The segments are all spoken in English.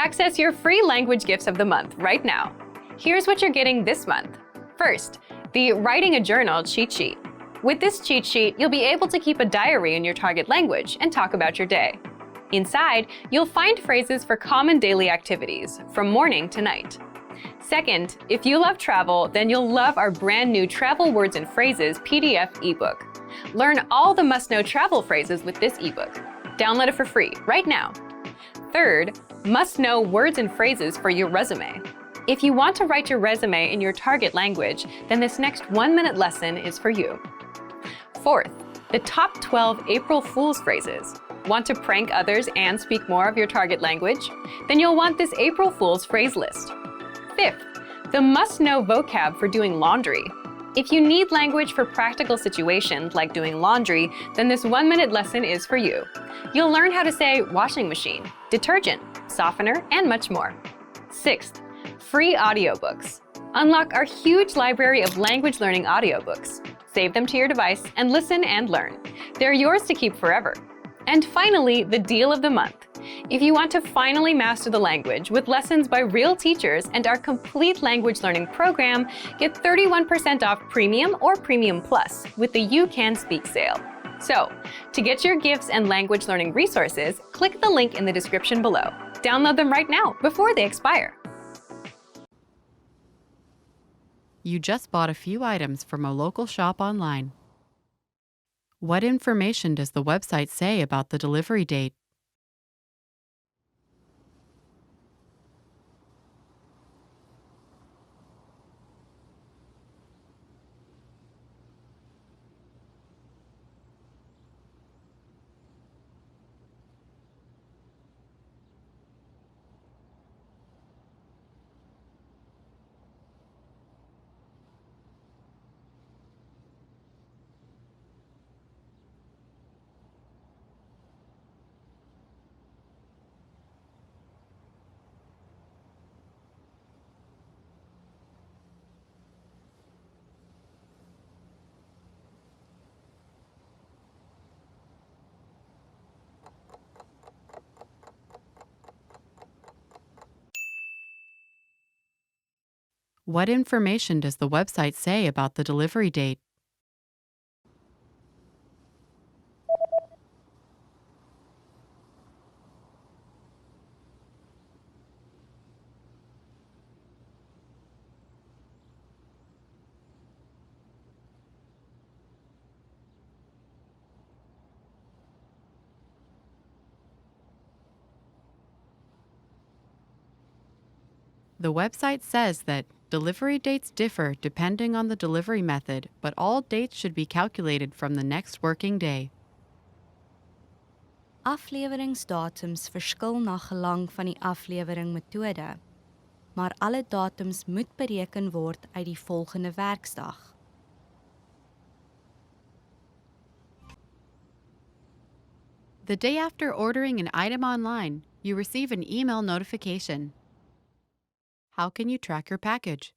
Access your free language gifts of the month right now. Here's what you're getting this month. First, the Writing a Journal cheat sheet. With this cheat sheet, you'll be able to keep a diary in your target language and talk about your day. Inside, you'll find phrases for common daily activities, from morning to night. Second, if you love travel, then you'll love our brand new Travel Words and Phrases PDF ebook. Learn all the must-know travel phrases with this ebook. Download it for free right now. Third, must-know words and phrases for your resume. If you want to write your resume in your target language, then this next 1-minute lesson is for you. Fourth, the top 12 April Fool's phrases. Want to prank others and speak more of your target language? Then you'll want this April Fool's phrase list. Fifth, the must-know vocab for doing laundry. If you need language for practical situations like doing laundry, then this 1-minute lesson is for you. You'll learn how to say washing machine, detergent, softener, and much more. Sixth, free audiobooks. Unlock our huge library of language learning audiobooks. Save them to your device and listen and learn. They're yours to keep forever. And finally, the deal of the month. If you want to finally master the language with lessons by real teachers and our complete language learning program, get 31% off Premium or Premium Plus with the You Can Speak sale. So, to get your gifts and language learning resources, click the link in the description below. Download them right now before they expire. You just bought a few items from a local shop online. What information does the website say about the delivery date? What information does the website say about the delivery date? The website says that delivery dates differ depending on the delivery method, but all dates should be calculated from the next working day. Afleweringsdatums verskil na gelang van die aflewering-metode, maar alle datums moet bereken word uit die volgende werksdag. The day after ordering an item online, you receive an email notification. How can you track your package?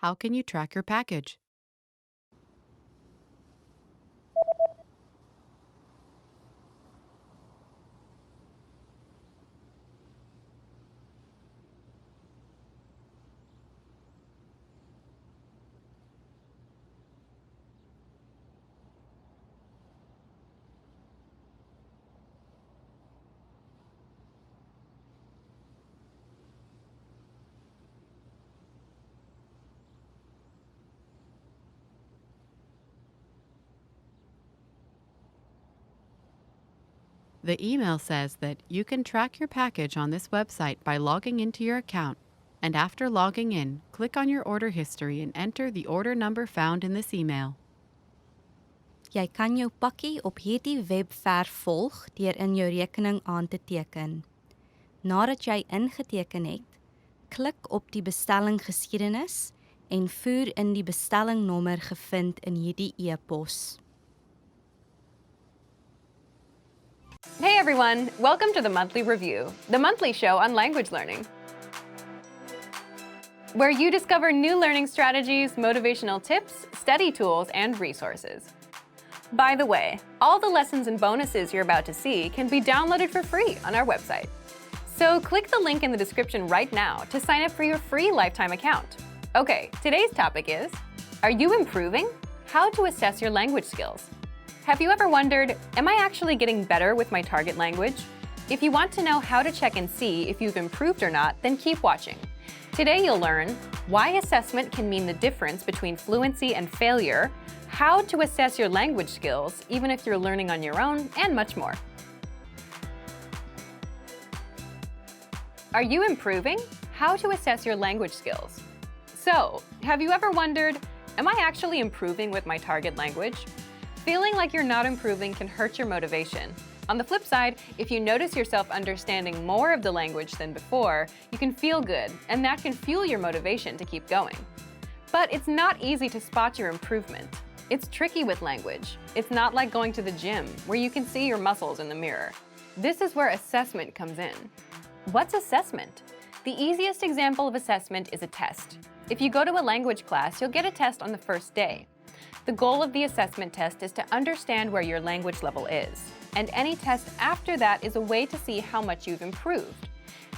How can you track your package? The email says that you can track your package on this website by logging into your account, and after logging in, click on your order history and enter the order number found in this email. Jy kan jou pakkie op hierdie webwerf volg deur in jou rekening aan te teken. Nadat jy ingeteken het, klik op die bestellinggeskiedenis en voer in die bestellingnommer gevind in hierdie e-pos. Hey everyone, welcome to the Monthly Review, the monthly show on language learning, where you discover new learning strategies, motivational tips, study tools, and resources. By the way, all the lessons and bonuses you're about to see can be downloaded for free on our website. So click the link in the description right now to sign up for your free lifetime account. Okay, today's topic is, are you improving? How to assess your language skills. Have you ever wondered, am I actually getting better with my target language? If you want to know how to check and see if you've improved or not, then keep watching. Today you'll learn why assessment can mean the difference between fluency and failure, how to assess your language skills, even if you're learning on your own, and much more. Are you improving? How to assess your language skills. So, have you ever wondered, am I actually improving with my target language? Feeling like you're not improving can hurt your motivation. On the flip side, if you notice yourself understanding more of the language than before, you can feel good, and that can fuel your motivation to keep going. But it's not easy to spot your improvement. It's tricky with language. It's not like going to the gym, where you can see your muscles in the mirror. This is where assessment comes in. What's assessment? The easiest example of assessment is a test. If you go to a language class, you'll get a test on the first day. The goal of the assessment test is to understand where your language level is, and any test after that is a way to see how much you've improved.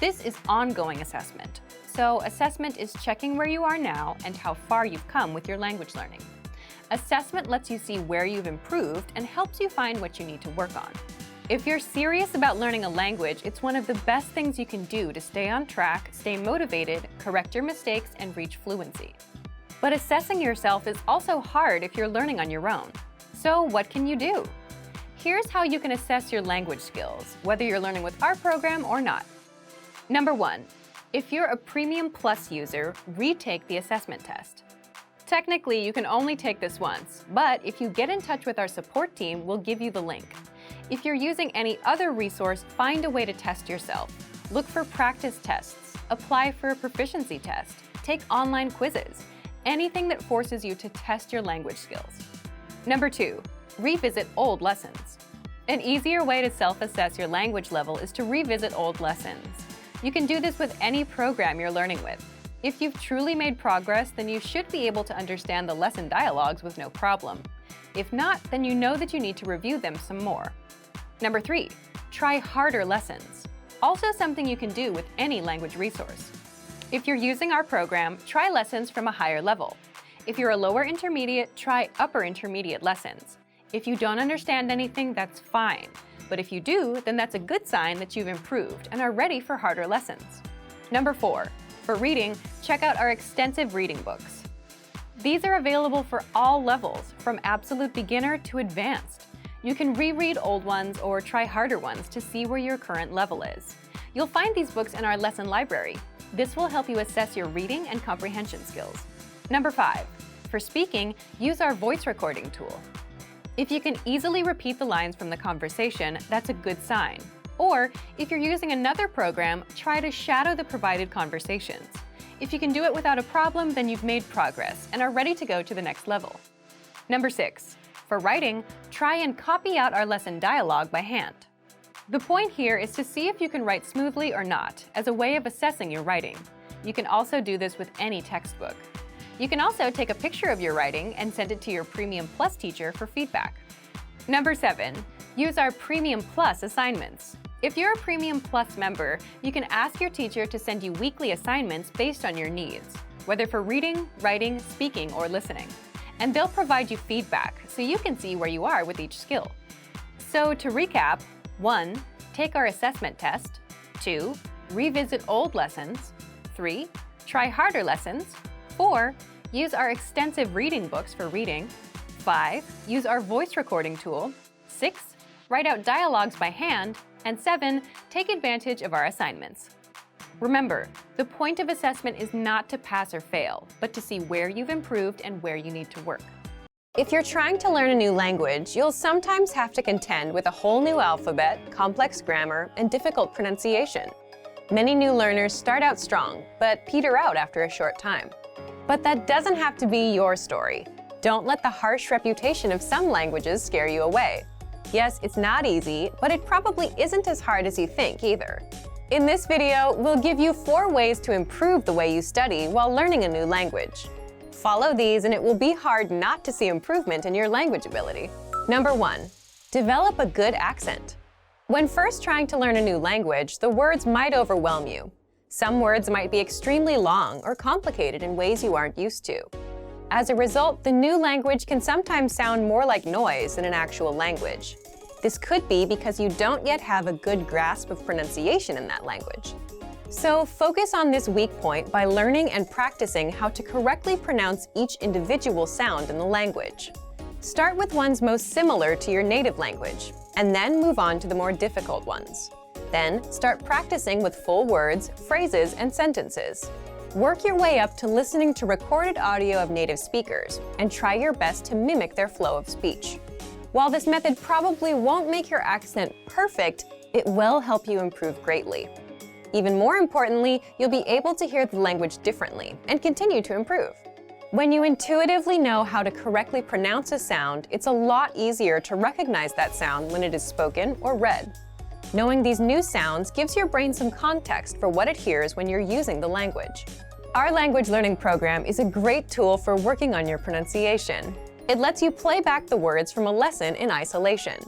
This is ongoing assessment. So assessment is checking where you are now and how far you've come with your language learning. Assessment lets you see where you've improved and helps you find what you need to work on. If you're serious about learning a language, it's one of the best things you can do to stay on track, stay motivated, correct your mistakes, and reach fluency. But assessing yourself is also hard if you're learning on your own. So what can you do? Here's how you can assess your language skills, whether you're learning with our program or not. Number 1, if you're a Premium Plus user, retake the assessment test. Technically, you can only take this once, but if you get in touch with our support team, we'll give you the link. If you're using any other resource, find a way to test yourself. Look for practice tests, apply for a proficiency test, take online quizzes, anything that forces you to test your language skills. Number 2, revisit old lessons. An easier way to self-assess your language level is to revisit old lessons. You can do this with any program you're learning with. If you've truly made progress, then you should be able to understand the lesson dialogues with no problem. If not, then you know that you need to review them some more. Number 3, try harder lessons. Also something you can do with any language resource. If you're using our program, try lessons from a higher level. If you're a lower intermediate, try upper intermediate lessons. If you don't understand anything, that's fine. But if you do, then that's a good sign that you've improved and are ready for harder lessons. Number 4, for reading, check out our extensive reading books. These are available for all levels, from absolute beginner to advanced. You can reread old ones or try harder ones to see where your current level is. You'll find these books in our lesson library. This will help you assess your reading and comprehension skills. Number 5, for speaking, use our voice recording tool. If you can easily repeat the lines from the conversation, that's a good sign. Or, if you're using another program, try to shadow the provided conversations. If you can do it without a problem, then you've made progress and are ready to go to the next level. Number 6, for writing, try and copy out our lesson dialogue by hand. The point here is to see if you can write smoothly or not, as a way of assessing your writing. You can also do this with any textbook. You can also take a picture of your writing and send it to your Premium Plus teacher for feedback. Number 7, use our Premium Plus assignments. If you're a Premium Plus member, you can ask your teacher to send you weekly assignments based on your needs, whether for reading, writing, speaking, or listening. And they'll provide you feedback so you can see where you are with each skill. So to recap, 1, take our assessment test. 2, revisit old lessons. 3, try harder lessons. 4, use our extensive reading books for reading. 5, use our voice recording tool. 6, write out dialogues by hand, and 7, take advantage of our assignments. Remember, the point of assessment is not to pass or fail, but to see where you've improved and where you need to work. If you're trying to learn a new language, you'll sometimes have to contend with a whole new alphabet, complex grammar, and difficult pronunciation. Many new learners start out strong, but peter out after a short time. But that doesn't have to be your story. Don't let the harsh reputation of some languages scare you away. Yes, it's not easy, but it probably isn't as hard as you think either. In this video, we'll give you 4 ways to improve the way you study while learning a new language. Follow these and it will be hard not to see improvement in your language ability. Number 1, develop a good accent. When first trying to learn a new language, the words might overwhelm you. Some words might be extremely long or complicated in ways you aren't used to. As a result, the new language can sometimes sound more like noise than an actual language. This could be because you don't yet have a good grasp of pronunciation in that language. So focus on this weak point by learning and practicing how to correctly pronounce each individual sound in the language. Start with ones most similar to your native language, and then move on to the more difficult ones. Then start practicing with full words, phrases, and sentences. Work your way up to listening to recorded audio of native speakers, and try your best to mimic their flow of speech. While this method probably won't make your accent perfect, it will help you improve greatly. Even more importantly, you'll be able to hear the language differently and continue to improve. When you intuitively know how to correctly pronounce a sound, it's a lot easier to recognize that sound when it is spoken or read. Knowing these new sounds gives your brain some context for what it hears when you're using the language. Our language learning program is a great tool for working on your pronunciation. It lets you play back the words from a lesson in isolation.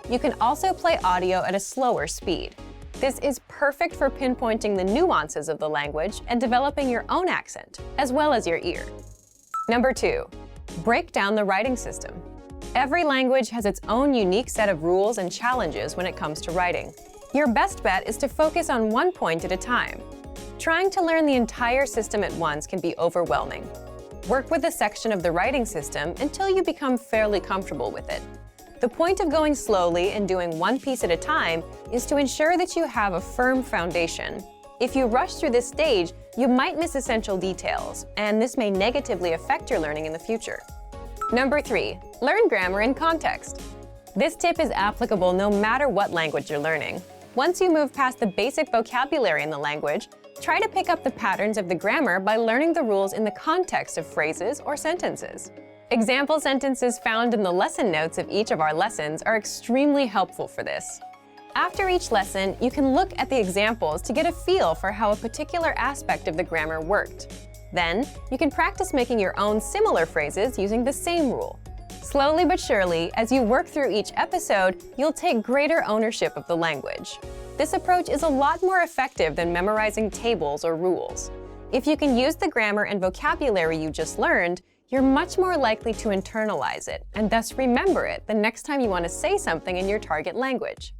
You can also play audio at a slower speed. This is perfect for pinpointing the nuances of the language and developing your own accent, as well as your ear. Number 2, break down the writing system. Every language has its own unique set of rules and challenges when it comes to writing. Your best bet is to focus on one point at a time. Trying to learn the entire system at once can be overwhelming. Work with a section of the writing system until you become fairly comfortable with it. The point of going slowly and doing one piece at a time is to ensure that you have a firm foundation. If you rush through this stage, you might miss essential details, and this may negatively affect your learning in the future. Number 3, learn grammar in context. This tip is applicable no matter what language you're learning. Once you move past the basic vocabulary in the language, try to pick up the patterns of the grammar by learning the rules in the context of phrases or sentences. Example sentences found in the lesson notes of each of our lessons are extremely helpful for this. After each lesson, you can look at the examples to get a feel for how a particular aspect of the grammar worked. Then, you can practice making your own similar phrases using the same rule. Slowly but surely, as you work through each episode, you'll take greater ownership of the language. This approach is a lot more effective than memorizing tables or rules. If you can use the grammar and vocabulary you just learned, you're much more likely to internalize it and thus remember it the next time you want to say something in your target language.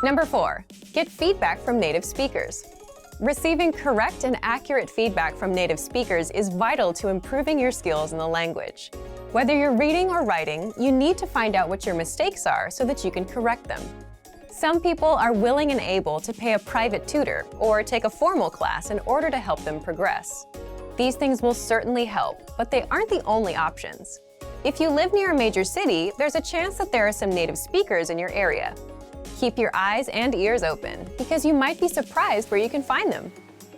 Number 4, get feedback from native speakers. Receiving correct and accurate feedback from native speakers is vital to improving your skills in the language. Whether you're reading or writing, you need to find out what your mistakes are so that you can correct them. Some people are willing and able to pay a private tutor or take a formal class in order to help them progress. These things will certainly help, but they aren't the only options. If you live near a major city, there's a chance that there are some native speakers in your area. Keep your eyes and ears open, because you might be surprised where you can find them.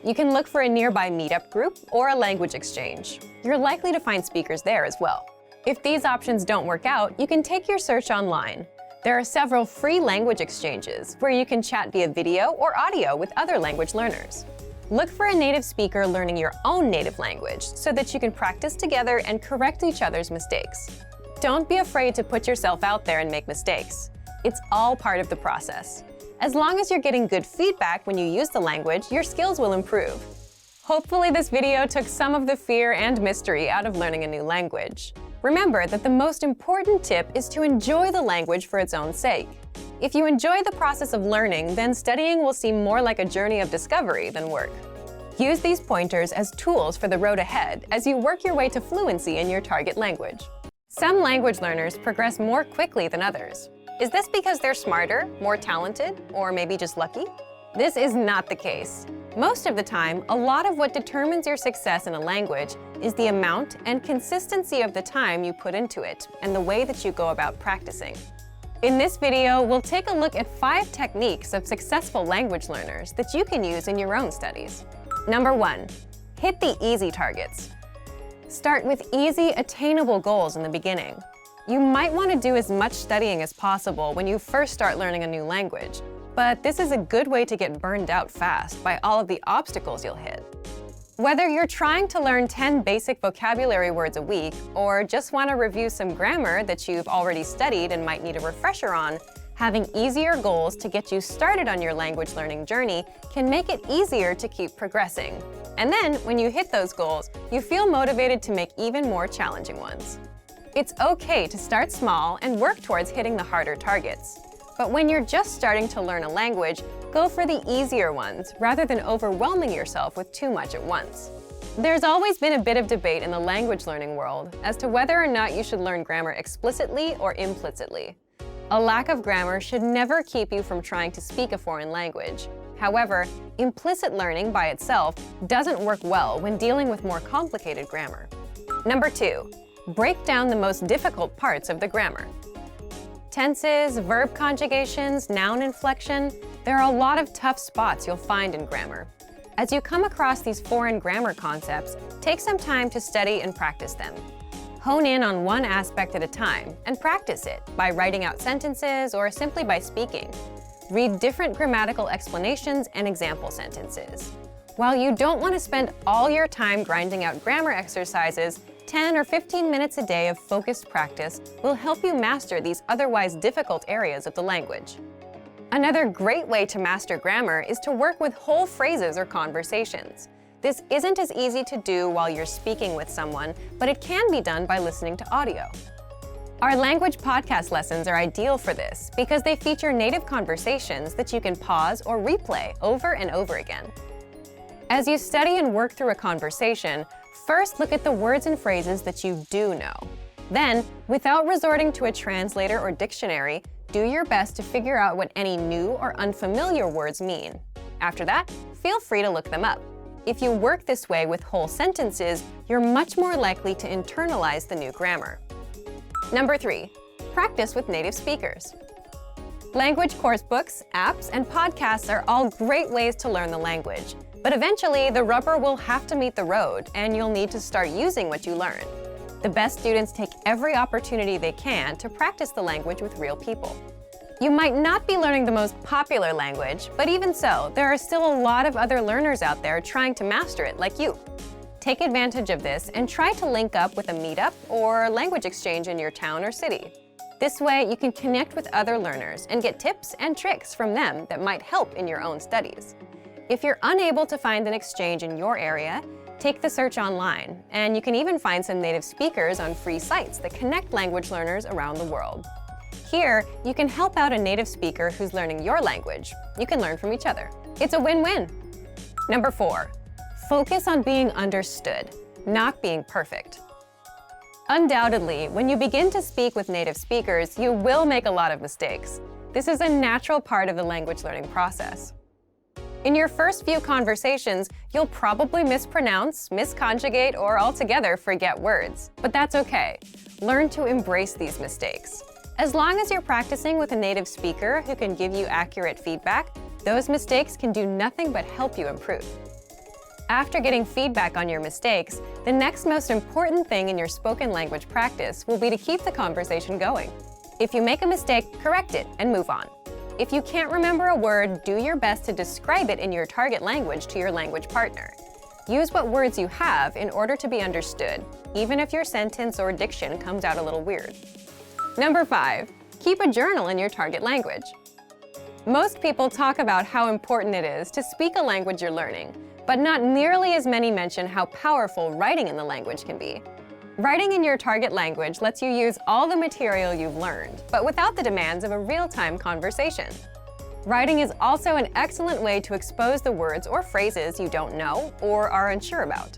You can look for a nearby meetup group or a language exchange. You're likely to find speakers there as well. If these options don't work out, you can take your search online. There are several free language exchanges where you can chat via video or audio with other language learners. Look for a native speaker learning your own native language so that you can practice together and correct each other's mistakes. Don't be afraid to put yourself out there and make mistakes. It's all part of the process. As long as you're getting good feedback when you use the language, your skills will improve. Hopefully this video took some of the fear and mystery out of learning a new language. Remember that the most important tip is to enjoy the language for its own sake. If you enjoy the process of learning, then studying will seem more like a journey of discovery than work. Use these pointers as tools for the road ahead as you work your way to fluency in your target language. Some language learners progress more quickly than others. Is this because they're smarter, more talented, or maybe just lucky? This is not the case. Most of the time, a lot of what determines your success in a language is the amount and consistency of the time you put into it and the way that you go about practicing. In this video, we'll take a look at 5 techniques of successful language learners that you can use in your own studies. Number 1, hit the easy targets. Start with easy, attainable goals in the beginning. You might want to do as much studying as possible when you first start learning a new language, but this is a good way to get burned out fast by all of the obstacles you'll hit. Whether you're trying to learn 10 basic vocabulary words a week or just want to review some grammar that you've already studied and might need a refresher on, having easier goals to get you started on your language learning journey can make it easier to keep progressing. And then, when you hit those goals, you feel motivated to make even more challenging ones. It's okay to start small and work towards hitting the harder targets. But when you're just starting to learn a language, go for the easier ones rather than overwhelming yourself with too much at once. There's always been a bit of debate in the language learning world as to whether or not you should learn grammar explicitly or implicitly. A lack of grammar should never keep you from trying to speak a foreign language. However, implicit learning by itself doesn't work well when dealing with more complicated grammar. Number 2, break down the most difficult parts of the grammar. Tenses, verb conjugations, noun inflection, there are a lot of tough spots you'll find in grammar. As you come across these foreign grammar concepts, take some time to study and practice them. Hone in on one aspect at a time and practice it by writing out sentences or simply by speaking. Read different grammatical explanations and example sentences. While you don't want to spend all your time grinding out grammar exercises, 10 or 15 minutes a day of focused practice will help you master these otherwise difficult areas of the language. Another great way to master grammar is to work with whole phrases or conversations. This isn't as easy to do while you're speaking with someone, but it can be done by listening to audio. Our language podcast lessons are ideal for this because they feature native conversations that you can pause or replay over and over again. As you study and work through a conversation, first look at the words and phrases that you do know. Then, without resorting to a translator or dictionary, do your best to figure out what any new or unfamiliar words mean. After that, feel free to look them up. If you work this way with whole sentences, you're much more likely to internalize the new grammar. Number 3, practice with native speakers. Language course books, apps, and podcasts are all great ways to learn the language. But eventually, the rubber will have to meet the road, and you'll need to start using what you learn. The best students take every opportunity they can to practice the language with real people. You might not be learning the most popular language, but even so, there are still a lot of other learners out there trying to master it like you. Take advantage of this and try to link up with a meetup or language exchange in your town or city. This way, you can connect with other learners and get tips and tricks from them that might help in your own studies. If you're unable to find an exchange in your area, take the search online, and you can even find some native speakers on free sites that connect language learners around the world. Here, you can help out a native speaker who's learning your language. You can learn from each other. It's a win-win. Number 4, focus on being understood, not being perfect. Undoubtedly, when you begin to speak with native speakers, you will make a lot of mistakes. This is a natural part of the language learning process. In your first few conversations, you'll probably mispronounce, misconjugate, or altogether forget words. But that's okay. Learn to embrace these mistakes. As long as you're practicing with a native speaker who can give you accurate feedback, those mistakes can do nothing but help you improve. After getting feedback on your mistakes, the next most important thing in your spoken language practice will be to keep the conversation going. If you make a mistake, correct it and move on. If you can't remember a word, do your best to describe it in your target language to your language partner. Use what words you have in order to be understood, even if your sentence or diction comes out a little weird. Number 5, keep a journal in your target language. Most people talk about how important it is to speak a language you're learning, but not nearly as many mention how powerful writing in the language can be. Writing in your target language lets you use all the material you've learned, but without the demands of a real-time conversation. Writing is also an excellent way to expose the words or phrases you don't know or are unsure about.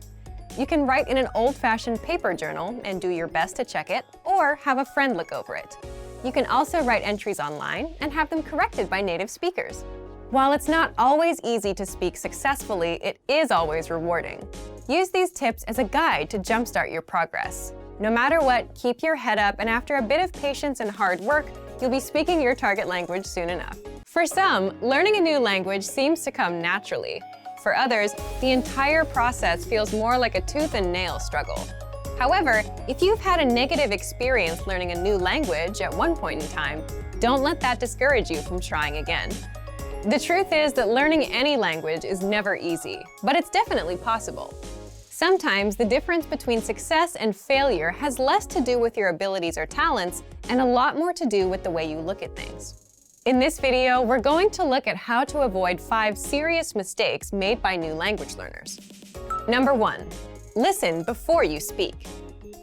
You can write in an old-fashioned paper journal and do your best to check it, or have a friend look over it. You can also write entries online and have them corrected by native speakers. While it's not always easy to speak successfully, it is always rewarding. Use these tips as a guide to jumpstart your progress. No matter what, keep your head up, and after a bit of patience and hard work, you'll be speaking your target language soon enough. For some, learning a new language seems to come naturally. For others, the entire process feels more like a tooth and nail struggle. However, if you've had a negative experience learning a new language at one point in time, don't let that discourage you from trying again. The truth is that learning any language is never easy, but it's definitely possible. Sometimes the difference between success and failure has less to do with your abilities or talents and a lot more to do with the way you look at things. In this video, we're going to look at how to avoid 5 serious mistakes made by new language learners. Number 1, listen before you speak.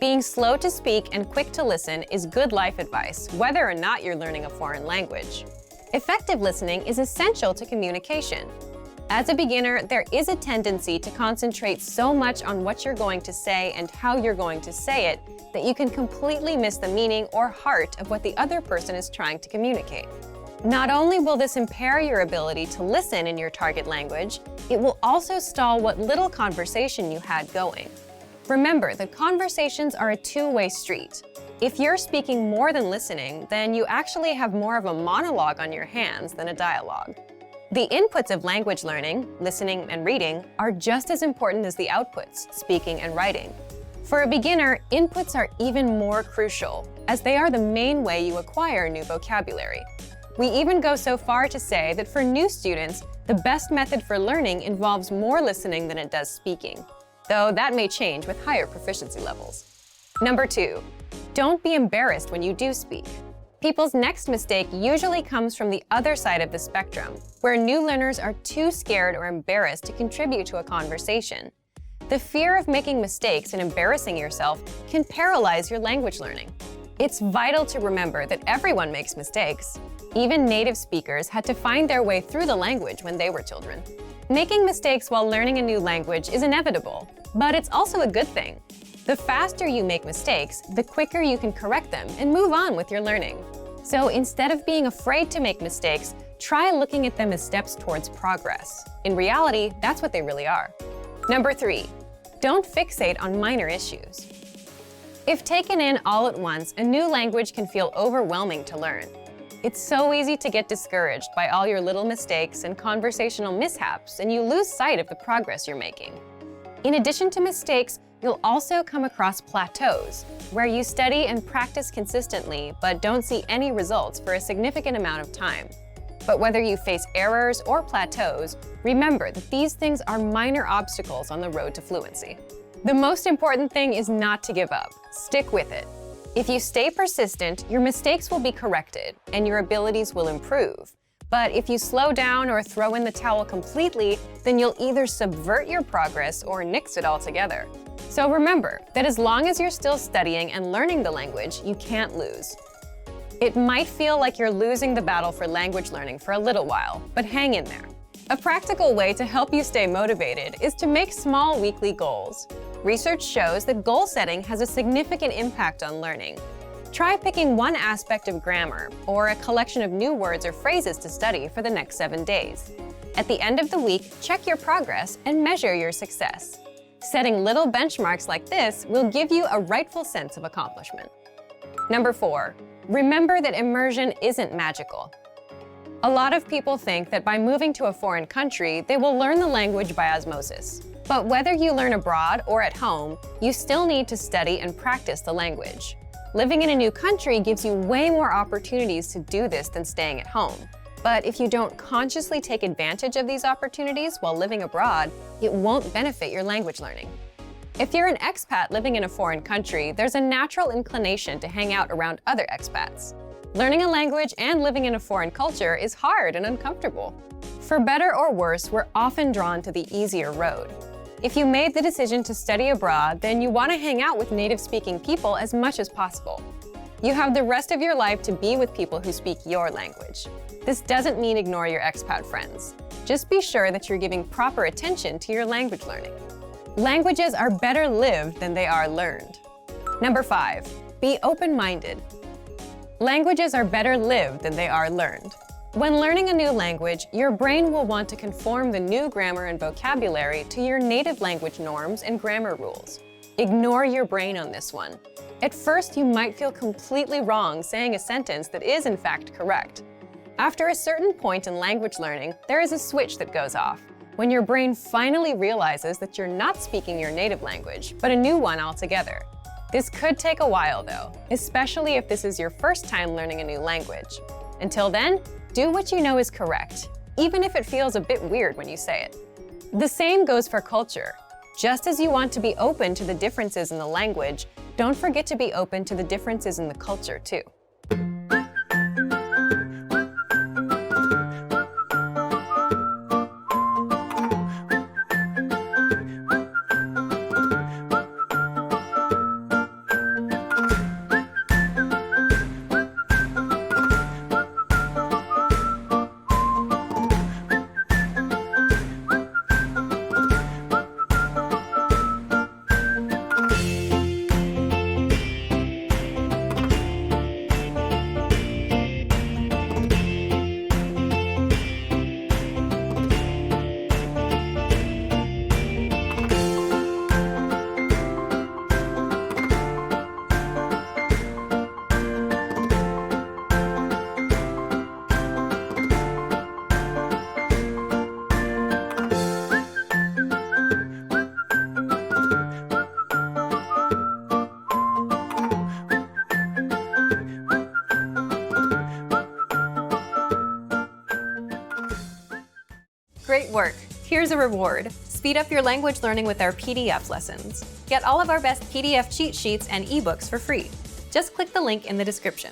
Being slow to speak and quick to listen is good life advice, whether or not you're learning a foreign language. Effective listening is essential to communication. As a beginner, there is a tendency to concentrate so much on what you're going to say and how you're going to say it that you can completely miss the meaning or heart of what the other person is trying to communicate. Not only will this impair your ability to listen in your target language, it will also stall what little conversation you had going. Remember that conversations are a two-way street. If you're speaking more than listening, then you actually have more of a monologue on your hands than a dialogue. The inputs of language learning, listening and reading, are just as important as the outputs, speaking and writing. For a beginner, inputs are even more crucial, as they are the main way you acquire new vocabulary. We even go so far to say that for new students, the best method for learning involves more listening than it does speaking, though that may change with higher proficiency levels. Number 2, don't be embarrassed when you do speak. People's next mistake usually comes from the other side of the spectrum, where new learners are too scared or embarrassed to contribute to a conversation. The fear of making mistakes and embarrassing yourself can paralyze your language learning. It's vital to remember that everyone makes mistakes. Even native speakers had to find their way through the language when they were children. Making mistakes while learning a new language is inevitable, but it's also a good thing. The faster you make mistakes, the quicker you can correct them and move on with your learning. So instead of being afraid to make mistakes, try looking at them as steps towards progress. In reality, that's what they really are. Number 3, don't fixate on minor issues. If taken in all at once, a new language can feel overwhelming to learn. It's so easy to get discouraged by all your little mistakes and conversational mishaps, and you lose sight of the progress you're making. In addition to mistakes, you'll also come across plateaus, where you study and practice consistently but don't see any results for a significant amount of time. But whether you face errors or plateaus, remember that these things are minor obstacles on the road to fluency. The most important thing is not to give up. Stick with it. If you stay persistent, your mistakes will be corrected and your abilities will improve. But if you slow down or throw in the towel completely, then you'll either subvert your progress or nix it altogether. So remember that as long as you're still studying and learning the language, you can't lose. It might feel like you're losing the battle for language learning for a little while, but hang in there. A practical way to help you stay motivated is to make small weekly goals. Research shows that goal setting has a significant impact on learning. Try picking one aspect of grammar or a collection of new words or phrases to study for the next 7 days. At the end of the week, check your progress and measure your success. Setting little benchmarks like this will give you a rightful sense of accomplishment. Number 4, remember that immersion isn't magical. A lot of people think that by moving to a foreign country, they will learn the language by osmosis. But whether you learn abroad or at home, you still need to study and practice the language. Living in a new country gives you way more opportunities to do this than staying at home. But if you don't consciously take advantage of these opportunities while living abroad, it won't benefit your language learning. If you're an expat living in a foreign country, there's a natural inclination to hang out around other expats. Learning a language and living in a foreign culture is hard and uncomfortable. For better or worse, we're often drawn to the easier road. If you made the decision to study abroad, then you want to hang out with native-speaking people as much as possible. You have the rest of your life to be with people who speak your language. This doesn't mean ignore your expat friends. Just be sure that you're giving proper attention to your language learning. Languages are better lived than they are learned. Number 5, be open-minded. Languages are better lived than they are learned. When learning a new language, your brain will want to conform the new grammar and vocabulary to your native language norms and grammar rules. Ignore your brain on this one. At first, you might feel completely wrong saying a sentence that is in fact correct. After a certain point in language learning, there is a switch that goes off, when your brain finally realizes that you're not speaking your native language, but a new one altogether. This could take a while though, especially if this is your first time learning a new language. Until then, do what you know is correct, even if it feels a bit weird when you say it. The same goes for culture. Just as you want to be open to the differences in the language, don't forget to be open to the differences in the culture too. Great work! Here's a reward. Speed up your language learning with our PDF lessons. Get all of our best PDF cheat sheets and ebooks for free. Just click the link in the description.